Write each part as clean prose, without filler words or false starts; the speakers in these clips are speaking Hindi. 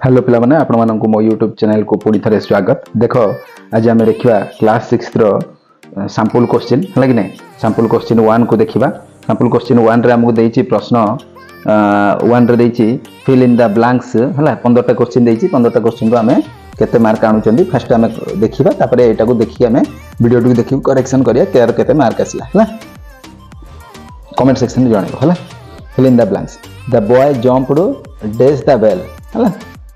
हेलो पिला माने आपण मानक मो यूट्यूब चैनल को पुणी थे स्वागत। देख आज आम देखा क्लास 6 रो सैंपल क्वेश्चन है कि नहीं। सैंपल क्वेश्चन 1 को देखा। सैंपल क्वेश्चन 1 रे हमको देछि प्रश्न 1 रे देछि फिल इन द ब्लैंक्स है 15टा क्वेश्चन देछि। 15टा क्वेश्चन को आमे केते मार्क आनुचंदी फर्स्ट आमे देखिबा, तापरे एटा को देखि आमे वीडियो को देखि करेक्शन करिया केयर केते मार्क आसला है। कमेंट सेक्शन में जणाइबो है। Fill in the blanks. The boy jumped dash the bell है।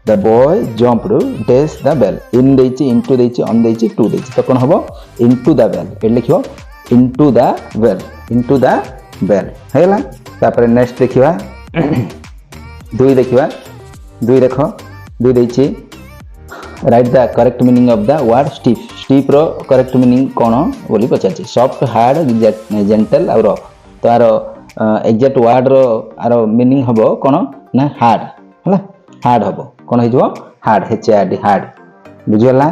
The boy jumped dash the bell. In देछि, into देछि, on देछि, to देछि। तो कौन हबो into the bell। ए लिखियो into the bell, into the bell हैला। तापर नेक्स्ट देखिबा दुई देखिबा। दुई देखो दुई देछि write the correct meaning of the word स्टीफ। स्टीफ row correct meaning कोन बोली पचाछि। सॉफ्ट, हार्ड, जेंटल और रफ। तो आरो एग्जैक्ट वर्ड रो आरो मीनिंग हबो कोन ना हार्ड हैला। हार्ड हबो कौन हो हार्ड HARD हार्ड बुझीगला।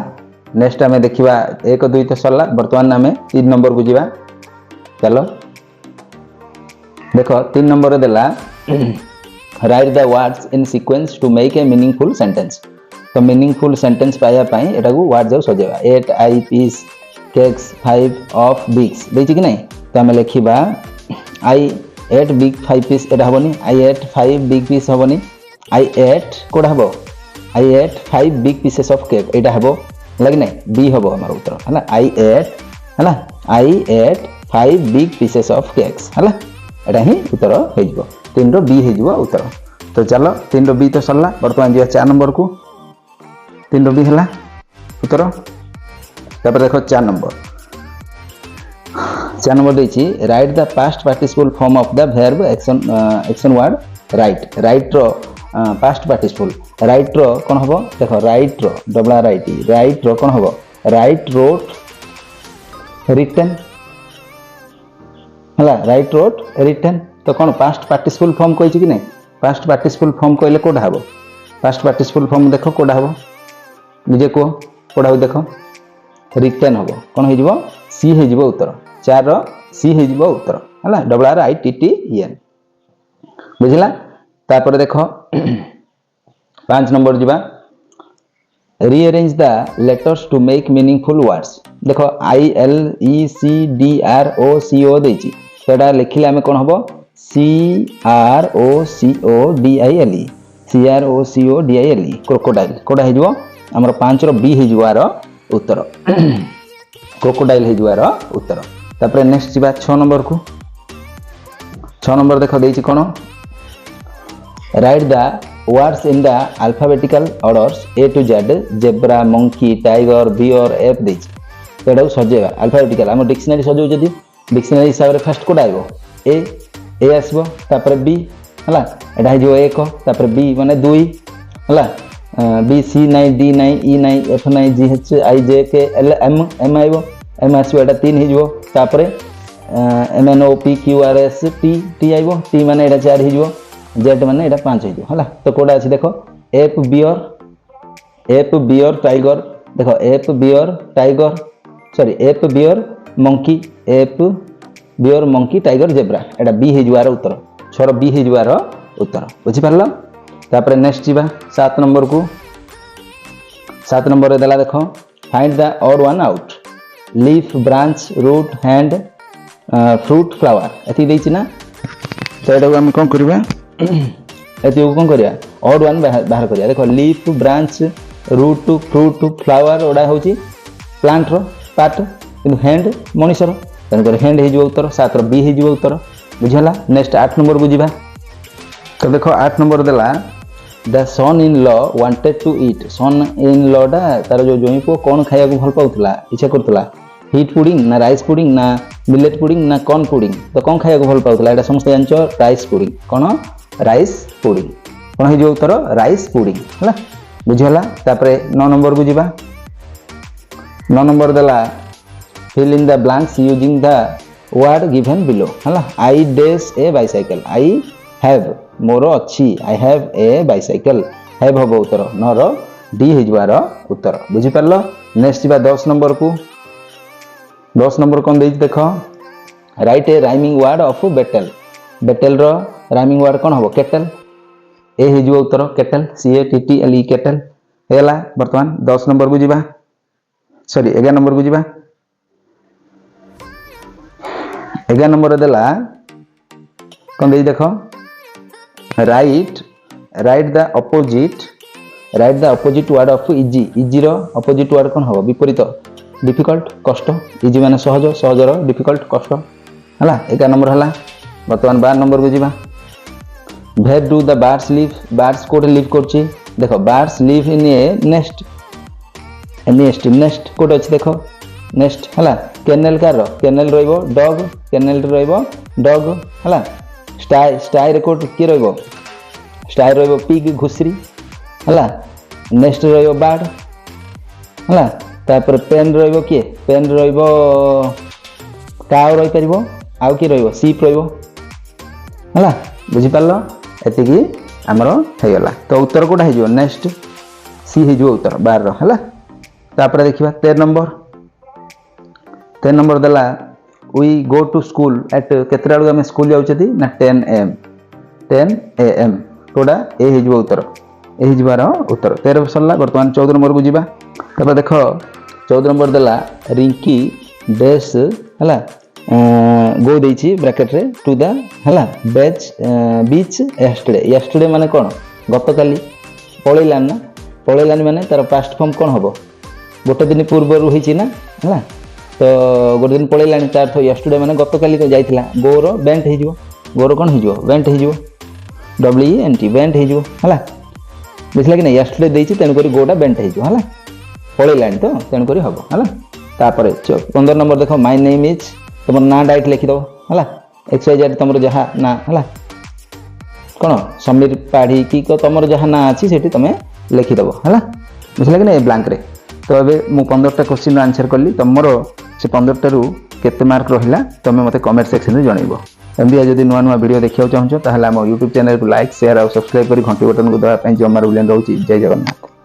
नेक्स्ट आम देखा 1 2 तो सरला। बर्तमान आम 3 नंबर को जीवा। चलो देख 3 नंबर देला write the words in sequence to make a meaningful sentence. तो मीनिंगफुल सेंटेंस पाया पाई एटा को वर्ड जाऊ सजेबा। 8 I piece cakes 5 of bigs देछि कि नहीं। तो आम लिखिबा आई 8 big 5 piece Etah हबनी। I 8 5 big piece हबनी। I ate कोड़ा हबो I ate 5 big pieces of cake एटा हबो लगी नहीं बी हबो हमारा उत्तर है ना। I ate है ना I ate 5 big pieces of cakes है ना। एटा ही उत्तर हो जिवो। 3 रो बी हो जिवो उत्तर। तो चलो 3 रो बी तो सरला। वर्तमान जिया 4 नंबर को। 3 रो बी हला उत्तर। तापर देखो 4 नंबर। 4 नंबर देछि write the past participle form of the verb action word right. Write रो पास्ट पार्टिसिपल राइट रो कौन हम देख राइट रो डबला राइट रो कौन हम राइट रोट रिटन है। राइट रोट रिटन तो कौन पास्ट पार्टिसिपल फॉर्म कही कि नहीं। पास्ट पार्टिसिपल फॉर्म कहले कोडा हम पास्ट पार्टिसिपल फॉर्म देख कोडा हम निजे कह कोडा हम देख रिटन हम कौन हो सी हो उत्तर। 4 रो सी हो उत्तर है डबला RITTEN बुझला। तापर देखो 5 नंबर जीवा rearrange the letters to make meaningful words. देखो ILECDROCO देछि। तो एटा लिखिले आमे कोन हबो CROCODILE क्रोकोडाइल कोडा हे जिवो हमर 5 रो बी हे जिवार उत्तर क्रोकोडाइल हे जिवार उत्तर। तापर नेक्स्ट जीवा 6 नंबर को। 6 नंबर देखो देछि कोन write the words in the alphabetical orders A to Z zebra monkey tiger bear एफ देछि। तो एटा सजेबा अल्फाबेटिकल हम डिक्शनरी सजौ जदी डिक्शनरी हिसाब रे फर्स्ट कोड आइबो ए आसबो तापर बी हला एटा हे जो 1 तापर बी माने 2 हला बी सी नाही डी नाही ई नाही एफ नाही जी एच आई जे के एल एम आइबो एम आसबो एटा 3 हे जो तापर MNOPQRS टी आइबो टी माने एटा 4 हे जो जेड माने एटा 5 हो हला। तो कोडा अछि देखो एफ बियर टाइगर देखो F bear tiger sorry F bear monkey tiger zebra एटा बी हे जुआर उत्तर 6 बी हे जुआर उत्तर बुझि परलो। तापर नेक्स्ट जीवा 7 नंबर को। 7 नंबर रे देला देखो find the odd one out leaf branch root hand fruit flower एथि देछि ना। तो एटा हम कोन करबा एति कौन करिया ऑड वन बाहर करिया। देखो leaf branch root fruit flower ओडा होची प्लांट रो पार्ट किंतु हैंड मनुष्य रो तन हैंड हे जो उत्तर। 7 रो बी हे जो उत्तर बुझला। नेक्स्ट 8 नंबर को जीवा। तो देखो 8 नंबर देला the son in law wanted to eat. Son in law डा तार जो जोई को कोन खाया को भल पाउतला इच्छा करतला हीट पुडिंग ना राइस पुडिंग ना मिलेट पुडिंग ना कॉर्न पुडिंग। तो कौन खाया को भल पाउतला एटा समस्त जानचो राइस पुडिंग कोन राइस पुडिंग कौन हो उत्तर राइस पुडिंग है बुझला। तापर 9 नंबर को जीवा। 9 नंबर देला fill in the blanks using the word given below है। I dash a bicycle I have more अच्छी I have a bicycle have हम उत्तर 9 रो डी हो जिवार उत्तर बुझी परलो। नेक्स्ट जीवा 10 नंबर को। 10 नंबर कौन देछि देखो write a rhyming word of betel. Betel रो राइमिंग वर्ड कौन हम केटल ए हो उत्तर केटल CATTLE केटल हेला। बर्तमान 10 नंबर को जीवा सॉरी 11 नंबर को जीवा 11 नंबर देला कौन दे देखो write the opposite word of easy easy रो अपोजिट वर्ड कौन हम विपरीत डिफिकल्ट कष्ट इजी माने सहज सहज रो डिफिकल्ट कष्ट हला 11 नंबर हला। बर्तमान 12 नंबर को जीवा where do the birds live birds कोटे लिव करछि देखो birds live in a nest nest कोटे अछि देखो नेस्ट हला। केनेल कार केनेल रहइबो डॉग केनेल रहइबो डॉग हला। स्टाई रेकॉर्ड की रहइबो स्टाई रहइबो पिग घुसरी हला। नेक्स्ट रहइबो बार्ड हला। तापर पेन रहइबो किए पेन रहइबो काउ रहि परिबो आउ की रहइबो सीप रहइबो हला। बुझी पारलो एतिकी हमरो हे गला तो उत्तर कोटा हे जो नेक्स्ट सी हे जो उत्तर 12 हला। तापर देखिबा 13 नंबर दला we go to school at केतरा बेलू हम स्कूल जाउछथि ना 10 am कोडा ए हे जो उत्तर ए हिजबार उत्तर 13 सरला। बर्तमान 14 नंबर को जीवा तब देखो 14 नंबर दला रिंकी डेस हला गो देछि ब्रैकेट रे टू द हला बीच यस्टरडे माने कोन गतकाली पळैलान ना पळैलान माने तार पास्ट फॉर्म कोन हबो गोटे दिन पूर्व रु हिछि ना हला। तो गोटे दिन पळैलान तार तो यस्टरडे माने गतकाली तो जाइथिला गोरो बेंट हिजो गोरो कोन हिजो बेंट हिजो WENT बेंट हिजो हला। बुझला कि नहीं यस्टरडे देछि तेन करी गोटा बेंट हिजो हला पळैलान तो तेन करी हबो हला। तापर 15 नंबर देखो माय नेम इज तुम ना डाइट लिखि दो हला XYZ तुम जहा ना हला कौन समीर पाढ़ी कि तुम जहा ना अच्छी से तुम लिखिदेव है बुझल कि नहीं ब्लांक रे। तो अबे मु 15टा क्वेश्चन आंसर कली तुम से 15 रु केते मार्क रहिला तुम मते कमेंट सेक्शन में जनइबो। एमबी जदि नुआ नुआ वीडियो देखियो चाहछो ताहले हम YouTube चैनल को लाइक शेयर और सब्सक्राइब करी घंटी बटन को दबा पई जमार बुलेन रहउची। जय जगन्नाथ।